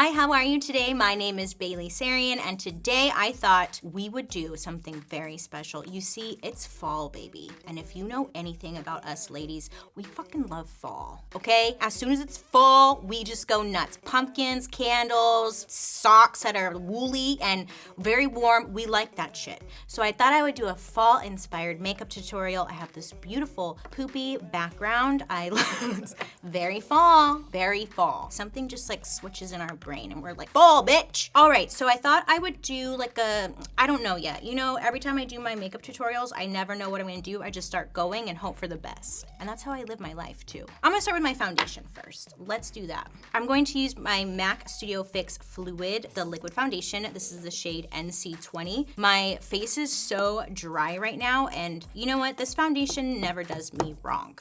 Hi, how are you today? My name is Bailey Sarian, and today I thought we would do something very special. You see, it's fall, baby. And if you know anything about us ladies, we fucking love fall, okay? As soon as it's fall, we just go nuts. Pumpkins, candles, socks that are woolly and very warm. We like that shit. So I thought I would do a fall-inspired makeup tutorial. I have this beautiful poopy background. I love very fall, very fall. Something just like switches in our brain and we're like, fall, bitch. All right, so I thought I would do like a, I don't know yet. You know, every time I do my makeup tutorials, I never know what I'm gonna do. I just start going and hope for the best. And that's how I live my life too. I'm gonna start with my foundation first. Let's do that. I'm going to use my MAC Studio Fix Fluid, the liquid foundation. This is the shade NC20. My face is so dry right now, and you know what? This foundation never does me wrong.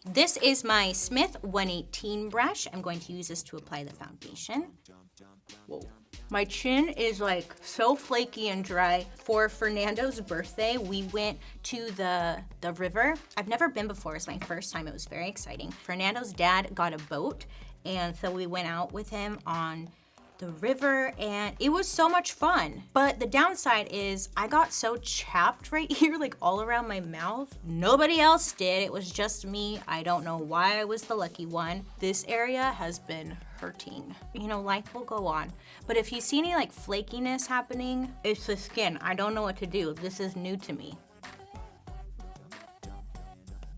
This is my Smith 118 brush. I'm going to use this to apply the foundation. Whoa. My chin is like so flaky and dry. For Fernando's birthday, we went to the river. I've never been before. It's my first time. It was very exciting. Fernando's dad got a boat, and so we went out with him on the river, and it was so much fun. But the downside is I got so chapped right here, like all around my mouth. Nobody else did. It was just me. I don't know why I was the lucky one. This area has been hurting. You know, life will go on. But if you see any like flakiness happening, it's the skin. I don't know what to do. This is new to me.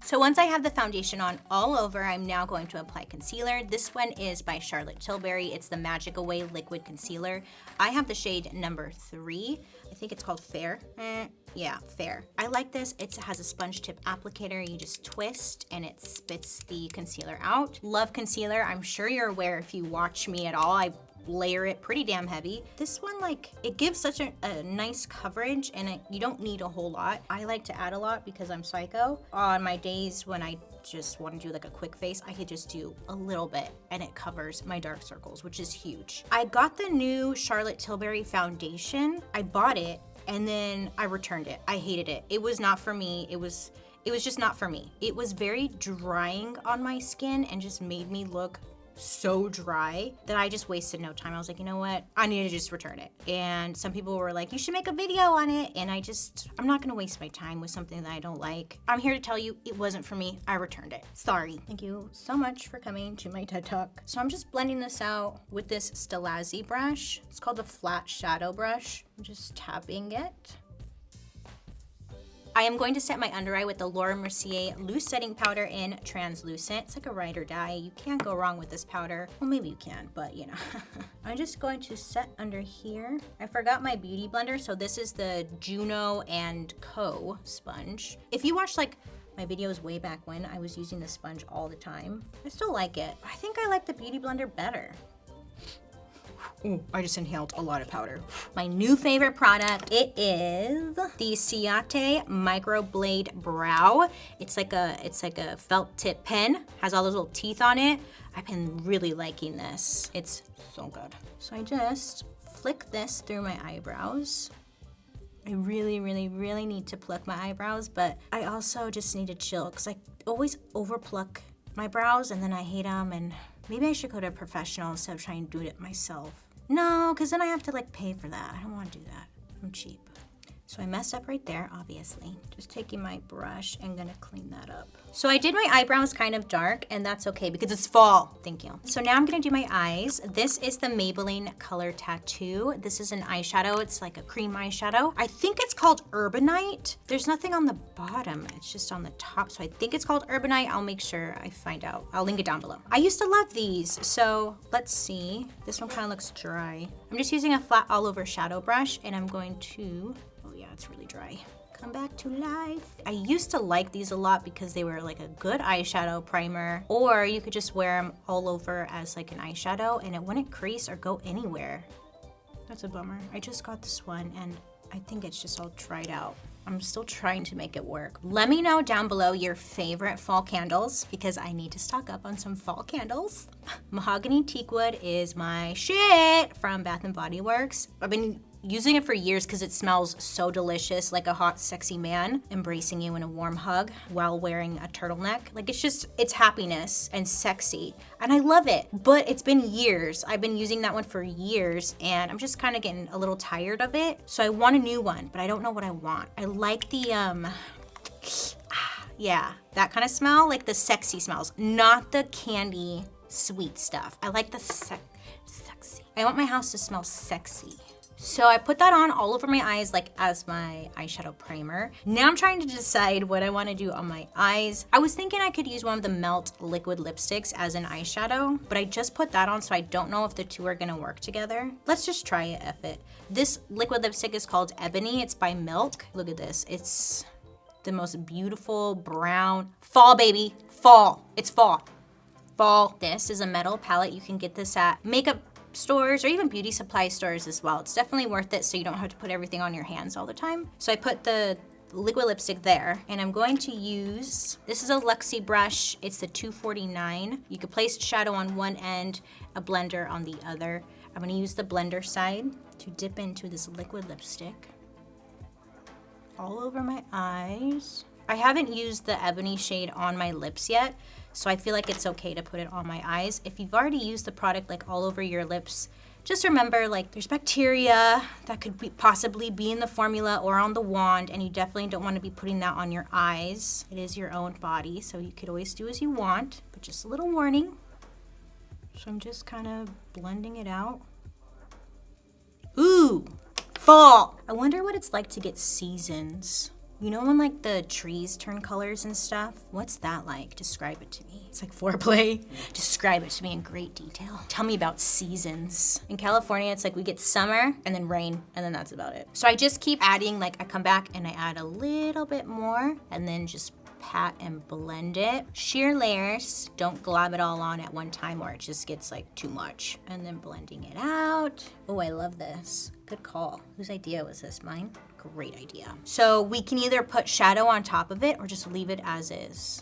So once I have the foundation on all over, I'm now going to apply concealer. This one is by Charlotte Tilbury. It's the Magic Away Liquid Concealer. I have the shade number 3. I think it's called Fair. Yeah, Fair. I like this. It has a sponge tip applicator. You just twist and it spits the concealer out. Love concealer. I'm sure you're aware if you watch me at all. I layer it pretty damn heavy. This one, like, it gives such a nice coverage, and you don't need a whole lot. I like to add a lot because I'm psycho. On my days when I just want to do like a quick face, I could just do a little bit and it covers my dark circles, which is huge. I got the new Charlotte Tilbury foundation. I bought it and then I returned it. I hated it. It was not for me. It was just not for me. It was very drying on my skin and just made me look so dry that I just wasted no time. I was like, you know what? I need to just return it. And some people were like, you should make a video on it. And I'm not gonna waste my time with something that I don't like. I'm here to tell you it wasn't for me. I returned it. Sorry. Thank you so much for coming to my TED Talk. So I'm just blending this out with this Stilazzi brush. It's called the Flat Shadow Brush. I'm just tapping it. I am going to set my under eye with the Laura Mercier Loose Setting Powder in Translucent. It's like a ride or die. You can't go wrong with this powder. Well, maybe you can, but you know. I'm just going to set under here. I forgot my beauty blender, so this is the Juno & Co. sponge. If you watch like my videos way back when, I was using this sponge all the time. I still like it. I think I like the beauty blender better. Ooh, I just inhaled a lot of powder. My new favorite product, it is the Ciate MICROBLADE Brow. It's like a felt tip pen, has all those little teeth on it. I've been really liking this. It's so good. So I just flick this through my eyebrows. I really, really, really need to pluck my eyebrows, but I also just need to chill because I always overpluck my brows and then I hate them, and maybe I should go to a professional instead of trying to do it myself. No, because then I have to like pay for that. I don't want to do that. I'm cheap. So I messed up right there, obviously. Just taking my brush and gonna clean that up. So I did my eyebrows kind of dark, and that's okay because it's fall. Thank you. So now I'm gonna do my eyes. This is the Maybelline Color Tattoo. This is an eyeshadow. It's like a cream eyeshadow. I think it's called Urbanite. There's nothing on the bottom. It's just on the top. So I think it's called Urbanite. I'll make sure I find out. I'll link it down below. I used to love these. So let's see. This one kind of looks dry. I'm just using a flat all over shadow brush, and I'm going to, oh yeah, it's really dry. Come back to life. I used to like these a lot because they were like a good eyeshadow primer, or you could just wear them all over as like an eyeshadow and it wouldn't crease or go anywhere. That's a bummer. I just got this one and I think it's just all dried out. I'm still trying to make it work. Let me know down below your favorite fall candles because I need to stock up on some fall candles. Mahogany Teakwood is my shit from Bath & Body Works. I've been using it for years because it smells so delicious, like a hot, sexy man embracing you in a warm hug while wearing a turtleneck. Like it's happiness and sexy. And I love it, but it's been years. I've been using that one for years and I'm just kind of getting a little tired of it. So I want a new one, but I don't know what I want. I like the, yeah, that kind of smell, like the sexy smells, not the candy sweet stuff. I like the sexy. I want my house to smell sexy. So I put that on all over my eyes like as my eyeshadow primer. Now I'm trying to decide what I want to do on my eyes. I was thinking I could use one of the Melt liquid lipsticks as an eyeshadow, but I just put that on so I don't know if the two are gonna work together. Let's just try it, F it. This liquid lipstick is called Ebony. It's by Milk. Look at this. It's the most beautiful brown. Fall, baby. Fall. It's fall. Fall. This is a metal palette. You can get this at makeup stores or even beauty supply stores as well. It's definitely worth it so you don't have to put everything on your hands all the time. So I put the liquid lipstick there and I'm going to use, this is a Luxie brush. It's the 249. You could place shadow on one end, a blender on the other. I'm gonna use the blender side to dip into this liquid lipstick all over my eyes. I haven't used the Ebony shade on my lips yet, so I feel like it's okay to put it on my eyes. If you've already used the product like all over your lips, just remember like there's bacteria that could possibly be in the formula or on the wand, and you definitely don't want to be putting that on your eyes. It is your own body, so you could always do as you want, but just a little warning. So I'm just kind of blending it out. Ooh, fall. I wonder what it's like to get seasons. You know when like the trees turn colors and stuff? What's that like? Describe it to me. It's like foreplay. Describe it to me in great detail. Tell me about seasons. In California, it's like we get summer and then rain and then that's about it. So I just keep adding, like I come back and I add a little bit more and then just pat and blend it. Sheer layers, don't glob it all on at one time or it just gets like too much. And then blending it out. Oh, I love this. Good call. Whose idea was this? Mine? Great idea. So we can either put shadow on top of it or just leave it as is.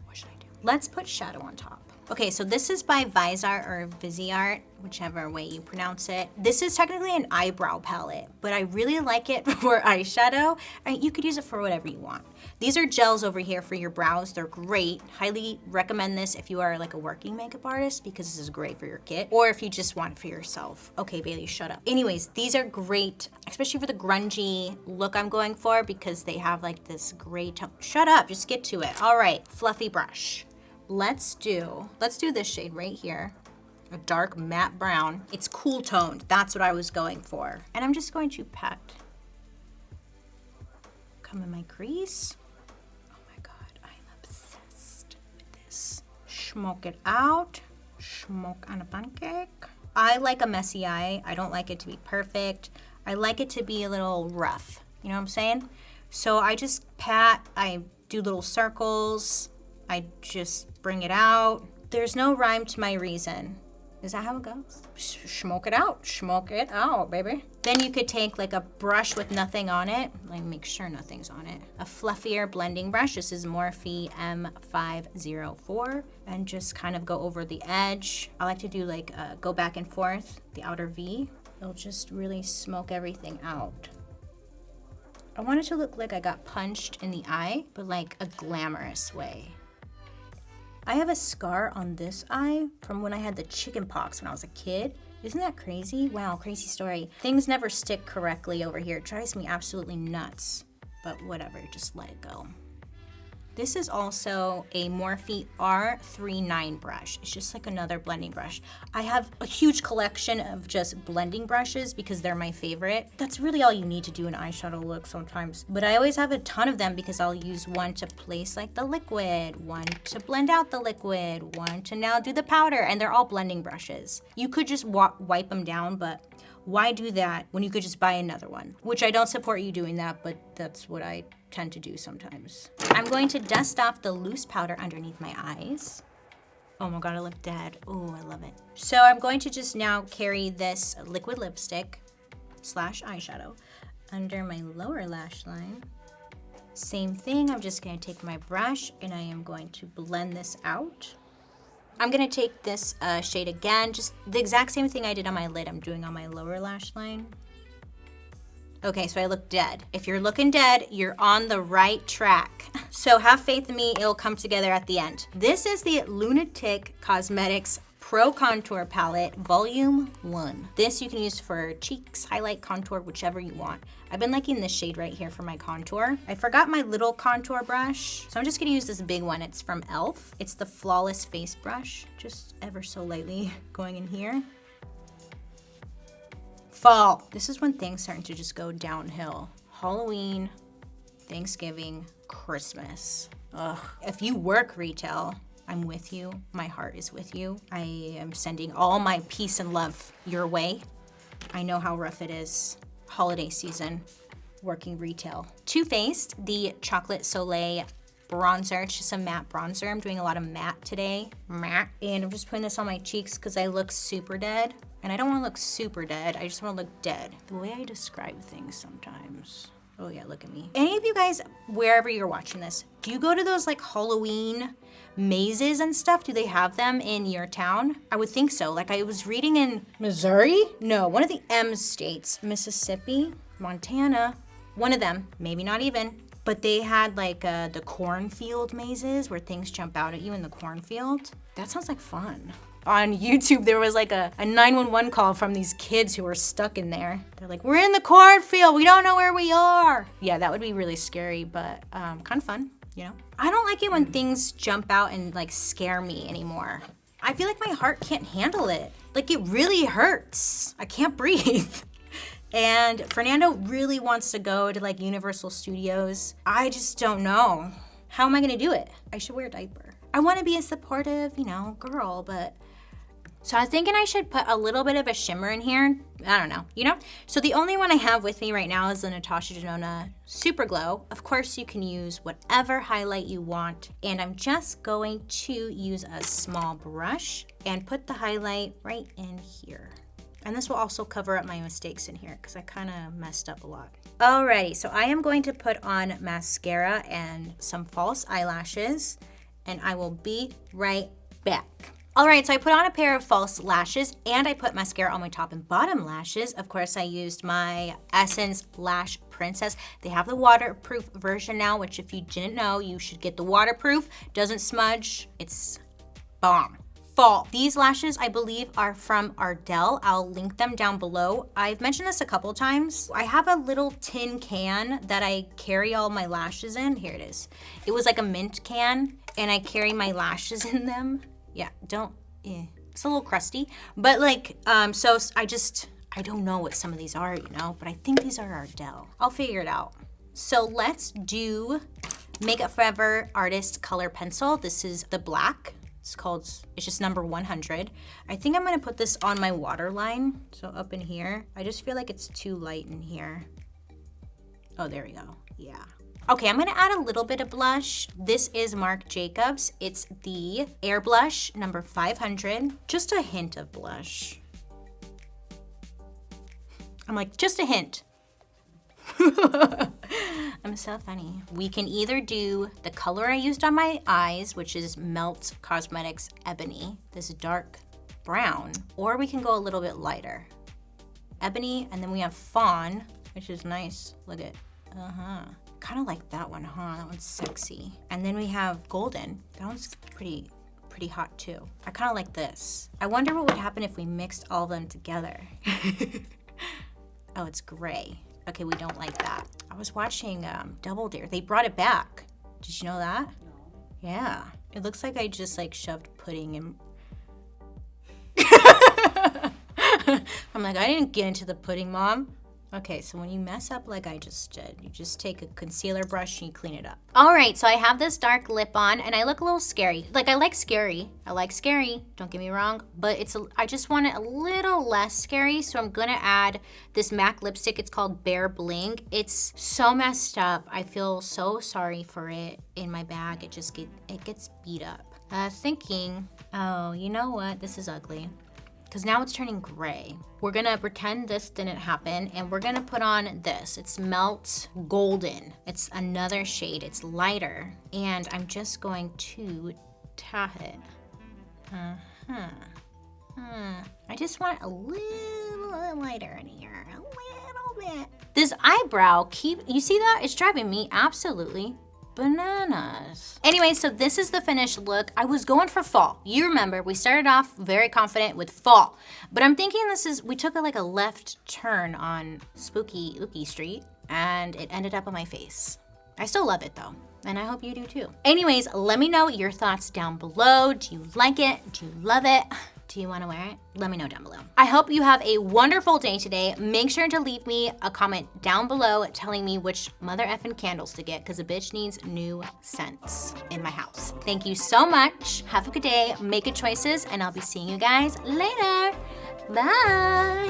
What should I do? Let's put shadow on top. Okay, so this is by Viseart or Viseart, whichever way you pronounce it. This is technically an eyebrow palette, but I really like it for eyeshadow. You could use it for whatever you want. These are gels over here for your brows. They're great. Highly recommend this if you are like a working makeup artist because this is great for your kit, or if you just want it for yourself. Okay, Bailey, shut up. Anyways, these are great, especially for the grungy look I'm going for because they have like this great, shut up, just get to it. All right, fluffy brush. Let's do this shade right here, a dark matte brown. It's cool toned, that's what I was going for. And I'm just going to pat, come in my crease. Oh my God, I'm obsessed with this. Smoke it out, smoke on a pancake. I like a messy eye. I don't like it to be perfect. I like it to be a little rough, you know what I'm saying? So I just pat, I do little circles, I just bring it out. There's no rhyme to my reason. Is that how it goes? Smoke it out, baby. Then you could take like a brush with nothing on it. Let me make sure nothing's on it. A fluffier blending brush. This is Morphe M504. And just kind of go over the edge. I like to do like go back and forth, the outer V. It'll just really smoke everything out. I want it to look like I got punched in the eye, but like a glamorous way. I have a scar on this eye from when I had the chicken pox when I was a kid. Isn't that crazy? Wow, crazy story. Things never stick correctly over here. It drives me absolutely nuts, but whatever, just let it go. This is also a Morphe R39 brush. It's just like another blending brush. I have a huge collection of just blending brushes because they're my favorite. That's really all you need to do an eyeshadow look sometimes. But I always have a ton of them because I'll use one to place like the liquid, one to blend out the liquid, one to now do the powder, and they're all blending brushes. You could just wipe them down, but why do that when you could just buy another one? Which I don't support you doing that, but that's what I tend to do sometimes. I'm going to dust off the loose powder underneath my eyes. Oh my God, I look dead. Oh, I love it. So I'm going to just now carry this liquid lipstick / eyeshadow under my lower lash line. Same thing, I'm just gonna take my brush and I am going to blend this out. I'm gonna take this shade again, just the exact same thing I did on my lid, I'm doing on my lower lash line. Okay, so I look dead. If you're looking dead, you're on the right track. So have faith in me, it'll come together at the end. This is the LunatiCK Cosmetics Pro Contour Palette, Volume 1. This you can use for cheeks, highlight, contour, whichever you want. I've been liking this shade right here for my contour. I forgot my little contour brush, so I'm just gonna use this big one. It's from e.l.f. It's the Flawless Face Brush, just ever so lightly going in here. Fall. This is when things starting to just go downhill. Halloween, Thanksgiving, Christmas. Ugh. If you work retail, I'm with you. My heart is with you. I am sending all my peace and love your way. I know how rough it is. Holiday season, working retail. Too Faced, the Chocolate Soleil bronzer. It's just a matte bronzer. I'm doing a lot of matte today. Matte. And I'm just putting this on my cheeks because I look super dead. And I don't want to look super dead. I just want to look dead. The way I describe things sometimes. Oh yeah, look at me. Any of you guys, wherever you're watching this, do you go to those like Halloween mazes and stuff? Do they have them in your town? I would think so. Like I was reading in Missouri? No, one of the M states. Mississippi, Montana, one of them, maybe not even. But they had like the cornfield mazes where things jump out at you in the cornfield. That sounds like fun. On YouTube, there was like a 911 call from these kids who were stuck in there. They're like, we're in the cornfield, we don't know where we are. Yeah, that would be really scary, but kind of fun, you know? I don't like it when things jump out and like scare me anymore. I feel like my heart can't handle it. Like it really hurts. I can't breathe. And Fernando really wants to go to like Universal Studios. I just don't know. How am I gonna do it? I should wear a diaper. I wanna be a supportive, you know, girl, but. So I was thinking I should put a little bit of a shimmer in here. I don't know, you know? So the only one I have with me right now is the Natasha Denona Super Glow. Of course, you can use whatever highlight you want. And I'm just going to use a small brush and put the highlight right in here. And this will also cover up my mistakes in here because I kind of messed up a lot. Alrighty, so I am going to put on mascara and some false eyelashes, and I will be right back. All right, so I put on a pair of false lashes and I put mascara on my top and bottom lashes. Of course, I used my Essence Lash Princess. They have the waterproof version now, which if you didn't know, you should get the waterproof. Doesn't smudge, it's bomb. Fall. These lashes, I believe, are from Ardell. I'll link them down below. I've mentioned this a couple times. I have a little tin can that I carry all my lashes in. Here it is. It was like a mint can and I carry my lashes in them. Yeah, it's a little crusty, but like, so I don't know what some of these are, you know, but I think these are Ardell. I'll figure it out. So let's do Makeup Forever Artist Color Pencil. This is the black. It's just number 100. I think I'm gonna put this on my waterline. So up in here, I just feel like it's too light in here. Oh, there we go, yeah. Okay, I'm gonna add a little bit of blush. This is Marc Jacobs. It's the Air Blush number 500. Just a hint of blush. I'm like, just a hint. I'm so funny. We can either do the color I used on my eyes, which is Melt Cosmetics Ebony, this dark brown, or we can go a little bit lighter. Ebony, and then we have Fawn, which is nice. Look at, kind of like that one, huh? That one's sexy. And then we have Golden. That one's pretty hot too. I kind of like this. I wonder what would happen if we mixed all of them together. Oh, it's gray. Okay, we don't like that. I was watching Double Dare. They brought it back. Did you know that? No. Yeah. It looks like I just like shoved pudding in. I'm like, I didn't get into the pudding, Mom. Okay, so when you mess up like I just did, you just take a concealer brush and you clean it up. All right, so I have this dark lip on and I look a little scary. Like I like scary, don't get me wrong, but I just want it a little less scary, so I'm gonna add this MAC lipstick. It's called Bare Bling. It's so messed up. I feel so sorry for it in my bag. It gets beat up. Thinking, oh, you know what? This is ugly. Because now it's turning gray. We're gonna pretend this didn't happen and we're gonna put on this. It's Melt Golden. It's another shade, it's lighter. And I'm just going to tap it. I just want a little lighter in here, a little bit. This eyebrow, you see that? It's driving me absolutely bananas. Anyway, so this is the finished look. I was going for fall. You remember, we started off very confident with fall, but I'm thinking we took like a left turn on Spooky Ookie Street and it ended up on my face. I still love it though, and I hope you do too. Anyways, let me know your thoughts down below. Do you like it? Do you love it? Do you want to wear it? Let me know down below. I hope you have a wonderful day today. Make sure to leave me a comment down below telling me which mother effing candles to get, because a bitch needs new scents in my house. Thank you so much. Have a good day. Make good choices, and I'll be seeing you guys later. Bye.